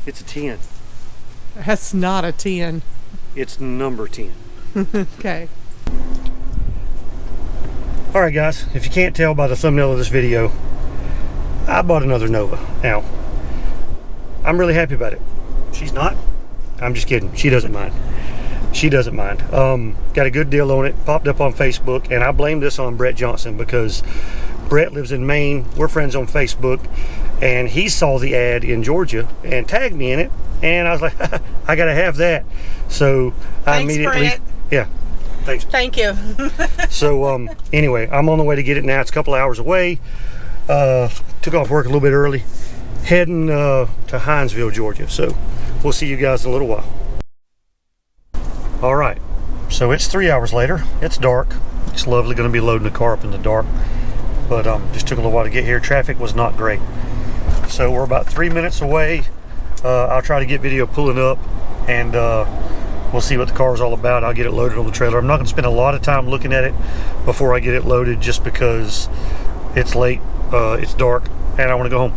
It's a 10. That's not a 10. It's number 10. Okay. Alright guys, if you can't tell by the thumbnail of this video, I bought another Nova. Now, I'm really happy about it. She's not? I'm just kidding. She doesn't mind. She doesn't mind. Got a good deal on it. Popped up on Facebook, and I blame this on Brett Johnson because Brett lives in Maine. We're friends on Facebook, and he saw the ad in Georgia and tagged me in it, and I was like, I gotta have that. So I immediately, Brett. yeah. Thanks. Thank you. So anyway, I'm on the way to get it now. It's a couple hours away. Took off work a little bit early, heading to Hinesville, Georgia. So we'll see you guys in a little while. All right, so it's 3 hours later. It's dark. It's lovely going to be loading the car up in the dark, but just took a little while to get here. Traffic was not great. So we're about 3 minutes away. I'll try to get video pulling up, and we'll see what the car is all about. I'll get it loaded on the trailer. I'm not going to spend a lot of time looking at it before I get it loaded, just because it's late, it's dark, and I want to go home.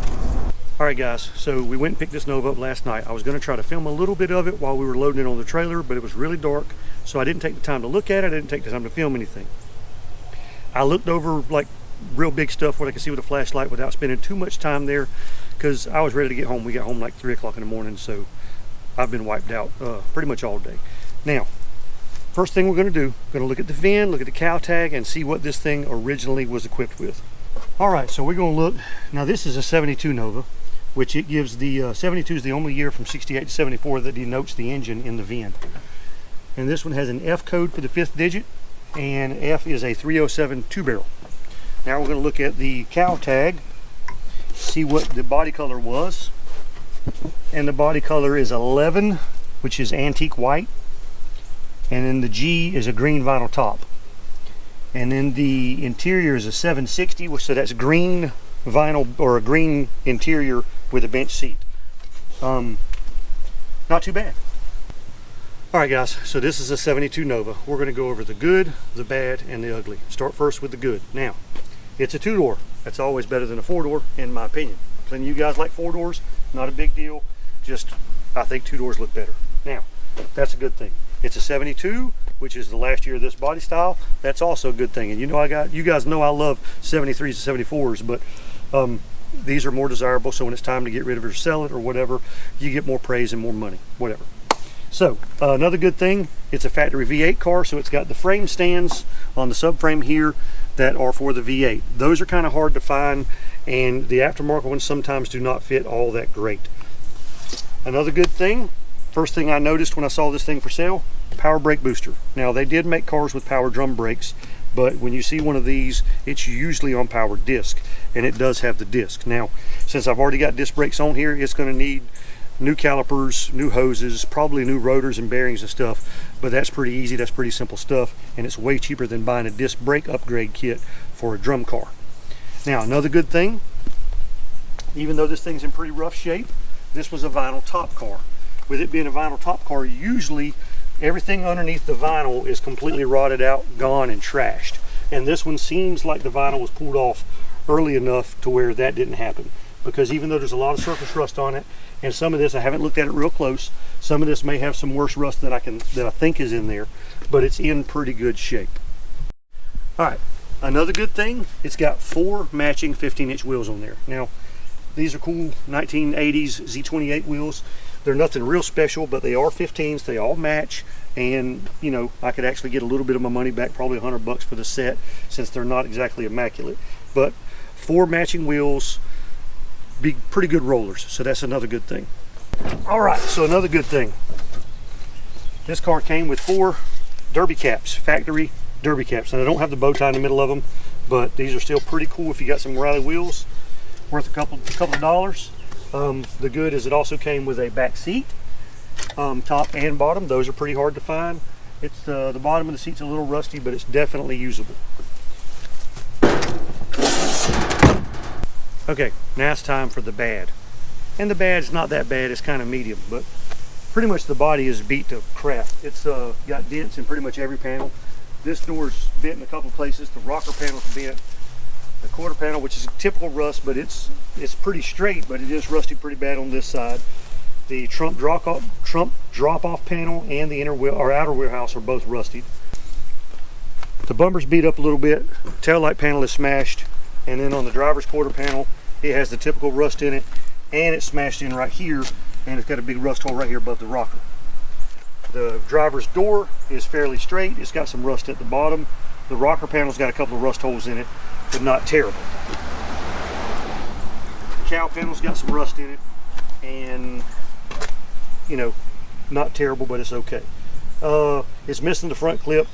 All right, guys, so we went and picked this Nova up last night. I was going to try to film a little bit of it while we were loading it on the trailer, but it was really dark, so I didn't take the time to look at it. I didn't take the time to film anything. I looked over like real big stuff, what I could see with a flashlight, without spending too much time there, because I was ready to get home. We got home like 3 o'clock in the morning, so I've been wiped out pretty much all day. Now, first thing we're going to do, we're going to look at the VIN, look at the cow tag, and see what this thing originally was equipped with. All right, so we're going to look. Now, this is a 72 Nova, which it gives the 72 is the only year from 68 to 74 that denotes the engine in the VIN. And this one has an F code for the 5th digit, and F is a 307 two-barrel. Now we're going to look at the cow tag, see what the body color was. And the body color is 11, which is antique white. And then the G is a green vinyl top. And then the interior is a 760, so that's green vinyl, or a green interior with a bench seat. Not too bad. Alright guys, so this is a 72 Nova. We're going to go over the good, the bad, and the ugly. Start first with the good. Now, it's a 2-door. That's always better than a 4-door, in my opinion. Plenty of you guys like 4 doors, not a big deal. Just, I think 2 doors look better. Now, that's a good thing. It's a 72, which is the last year of this body style. That's also a good thing. And you know, you guys know I love 73s and 74s, but these are more desirable. So when it's time to get rid of it or sell it or whatever, you get more praise and more money, whatever. So another good thing, it's a factory V8 car, so it's got the frame stands on the subframe here that are for the V8. Those are kind of hard to find, and the aftermarket ones sometimes do not fit all that great. Another good thing, first thing I noticed when I saw this thing for sale, power brake booster. Now, they did make cars with power drum brakes, but when you see one of these, it's usually on power disc, and it does have the disc. Now, since I've already got disc brakes on here, it's going to need new calipers, new hoses, probably new rotors and bearings and stuff, but that's pretty easy. That's pretty simple stuff, and it's way cheaper than buying a disc brake upgrade kit for a drum car. Now, another good thing, even though this thing's in pretty rough shape, this was a vinyl top car. With it being a vinyl top car, usually everything underneath the vinyl is completely rotted out, gone, and trashed. And this one seems like the vinyl was pulled off early enough to where that didn't happen. Because even though there's a lot of surface rust on it, and some of this, I haven't looked at it real close, some of this may have some worse rust than I think is in there, but it's in pretty good shape. Alright, another good thing, it's got 4 matching 15-inch wheels on there. Now, these are cool 1980s Z28 wheels. They're nothing real special, but they are 15s, they all match, and you know, I could actually get a little bit of my money back, probably $100 for the set, since they're not exactly immaculate. But 4 matching wheels, be pretty good rollers, so that's another good thing. All right, so another good thing, this car came with 4 derby caps, factory derby caps, and I don't have the bow tie in the middle of them, but these are still pretty cool if you got some Riley wheels, worth a couple of dollars. The good is it also came with a back seat, top and bottom. Those are pretty hard to find. It's the bottom of the seat's a little rusty, but it's definitely usable. Okay, now it's time for the bad. And the bad's not that bad, it's kind of medium, but pretty much the body is beat to crap. It's got dents in pretty much every panel. This door's bent in a couple places. The rocker panel's bent. The quarter panel, which is a typical rust, but it's pretty straight, but it is rusty pretty bad on this side. The trunk drop-off panel and the inner wheel or outer wheel house are both rusted. The bumper's beat up a little bit. Tail light panel is smashed, and then on the driver's quarter panel, it has the typical rust in it, and it's smashed in right here, and it's got a big rust hole right here above the rocker. The driver's door is fairly straight. It's got some rust at the bottom. The rocker panel's got a couple of rust holes in it, but not terrible. The cowl panel's got some rust in it, and you know, not terrible, but it's okay. It's missing the front clip.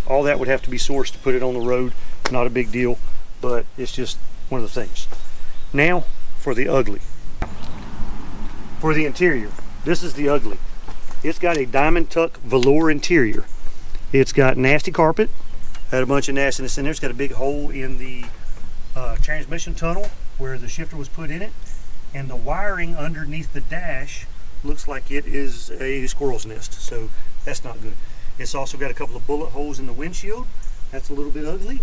All that would have to be sourced to put it on the road. Not a big deal, but it's just one of the things. Now for the ugly. For the interior, this is the ugly. It's got a diamond tuck velour interior. It's got nasty carpet, had a bunch of nastiness in there. It's got a big hole in the transmission tunnel where the shifter was put in it, and the wiring underneath the dash looks like it is a squirrel's nest, so that's not good. It's also got a couple of bullet holes in the windshield. That's a little bit ugly.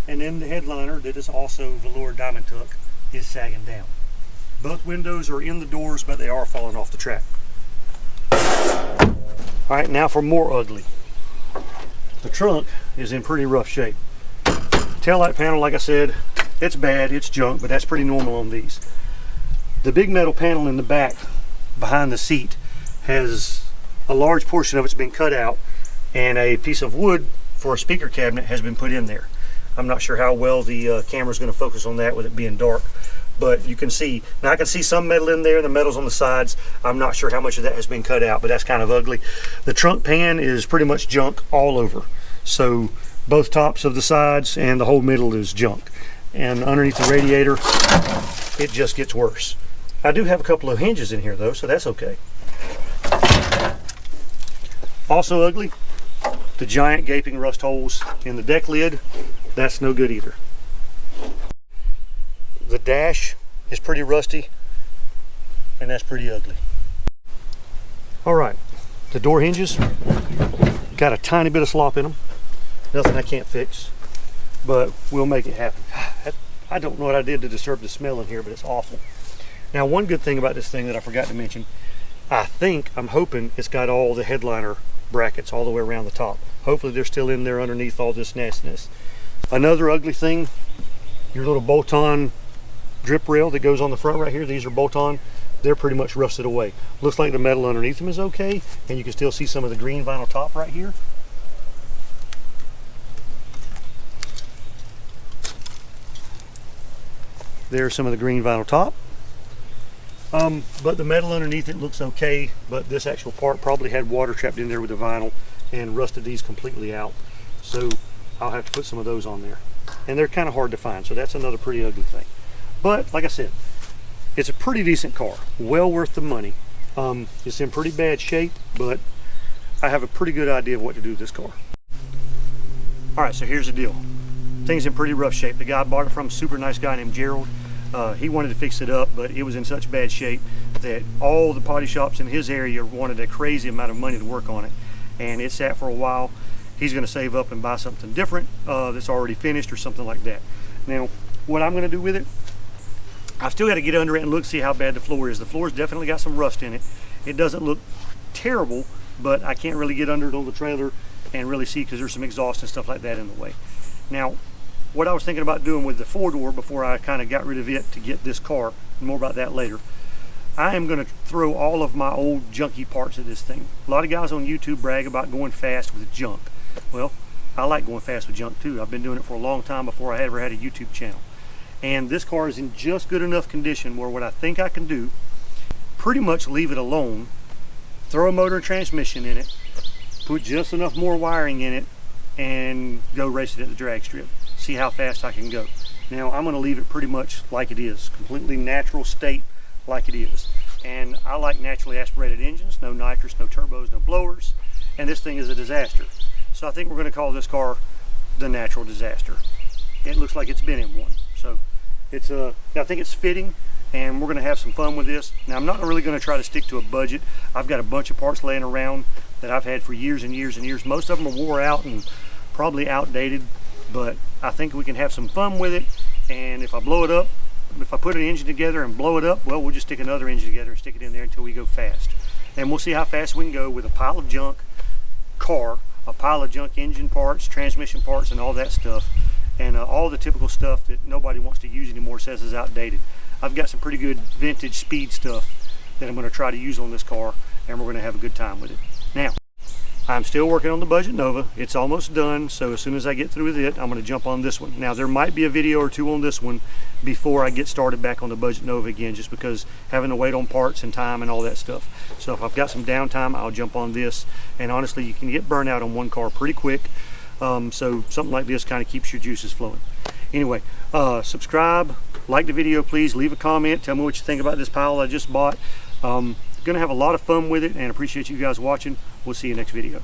And then the headliner, that is also velour diamond tuck, is sagging down. Both windows are in the doors, but they are falling off the track. All right, now for more ugly. The trunk is in pretty rough shape. Taillight panel, like I said, it's bad, it's junk, but that's pretty normal on these. The big metal panel in the back behind the seat has a large portion of it's been cut out, and a piece of wood for a speaker cabinet has been put in there. I'm not sure how well the camera's going to focus on that with it being dark, but you can see, now I can see some metal in there, the metal's on the sides. I'm not sure how much of that has been cut out, but that's kind of ugly. The trunk pan is pretty much junk all over. So both tops of the sides and the whole middle is junk. And underneath the radiator, it just gets worse. I do have a couple of hinges in here though, so that's okay. Also ugly, the giant gaping rust holes in the deck lid. That's no good either. The dash is pretty rusty, and that's pretty ugly. All right, the door hinges got a tiny bit of slop in them. Nothing I can't fix, but we'll make it happen. I don't know what I did to disturb the smell in here, but it's awful. Now, one good thing about this thing that I forgot to mention, I'm hoping it's got all the headliner brackets all the way around the top. Hopefully they're still in there underneath all this nastiness. Another ugly thing, your little bolt-on drip rail that goes on the front right here, these are bolt-on. They're pretty much rusted away. Looks like the metal underneath them is okay, and you can still see some of the green vinyl top right here. There's some of the green vinyl top. But the metal underneath it looks okay, but this actual part probably had water trapped in there with the vinyl and rusted these completely out. So I'll have to put some of those on there. And they're kind of hard to find, so that's another pretty ugly thing. But like I said, it's a pretty decent car, well worth the money. It's in pretty bad shape, but I have a pretty good idea of what to do with this car. All right, so here's the deal. Thing's in pretty rough shape. The guy I bought it from, super nice guy named Gerald. He wanted to fix it up, but it was in such bad shape that all the potty shops in his area wanted a crazy amount of money to work on it. And it sat for a while. He's going to save up and buy something different that's already finished or something like that. Now, what I'm going to do with it, I've still got to get under it and look, see how bad the floor is. The floor's definitely got some rust in it. It doesn't look terrible, but I can't really get under it on the trailer and really see because there's some exhaust and stuff like that in the way. Now, what I was thinking about doing with the four-door before I kind of got rid of it to get this car, more about that later, I am going to throw all of my old junky parts of this thing. A lot of guys on YouTube brag about going fast with junk. Well, I like going fast with junk too. I've been doing it for a long time before I ever had a YouTube channel. And this car is in just good enough condition where what I think I can do, pretty much leave it alone, throw a motor and transmission in it, put just enough more wiring in it, and go race it at the drag strip. See how fast I can go. Now I'm going to leave it pretty much like it is, completely natural state like it is. And I like naturally aspirated engines, no nitrous, no turbos, no blowers, and this thing is a disaster. So I think we're going to call this car the Natural Disaster. It looks like it's been in one. So it's I think it's fitting, and we're going to have some fun with this. Now I'm not really going to try to stick to a budget. I've got a bunch of parts laying around that I've had for years and years and years. Most of them are wore out and probably outdated, but I think we can have some fun with it. And if I blow it up, if I put an engine together and blow it up, well, we'll just stick another engine together and stick it in there until we go fast. And we'll see how fast we can go with a pile of junk car, a pile of junk engine parts, transmission parts, and all that stuff, and all the typical stuff that nobody wants to use anymore, says is outdated. I've got some pretty good vintage speed stuff that I'm going to try to use on this car, and we're going to have a good time with it. Now, I'm still working on the Budget Nova. It's almost done, so as soon as I get through with it, I'm going to jump on this one. Now, there might be a video or two on this one before I get started back on the Budget Nova again, just because having to wait on parts and time and all that stuff. So if I've got some downtime, I'll jump on this. And honestly, you can get burnt out on one car pretty quick. So something like this kind of keeps your juices flowing. Anyway, subscribe, like the video, please. Leave a comment. Tell me what you think about this pile I just bought. Gonna have a lot of fun with it, and appreciate you guys watching. We'll see you next video.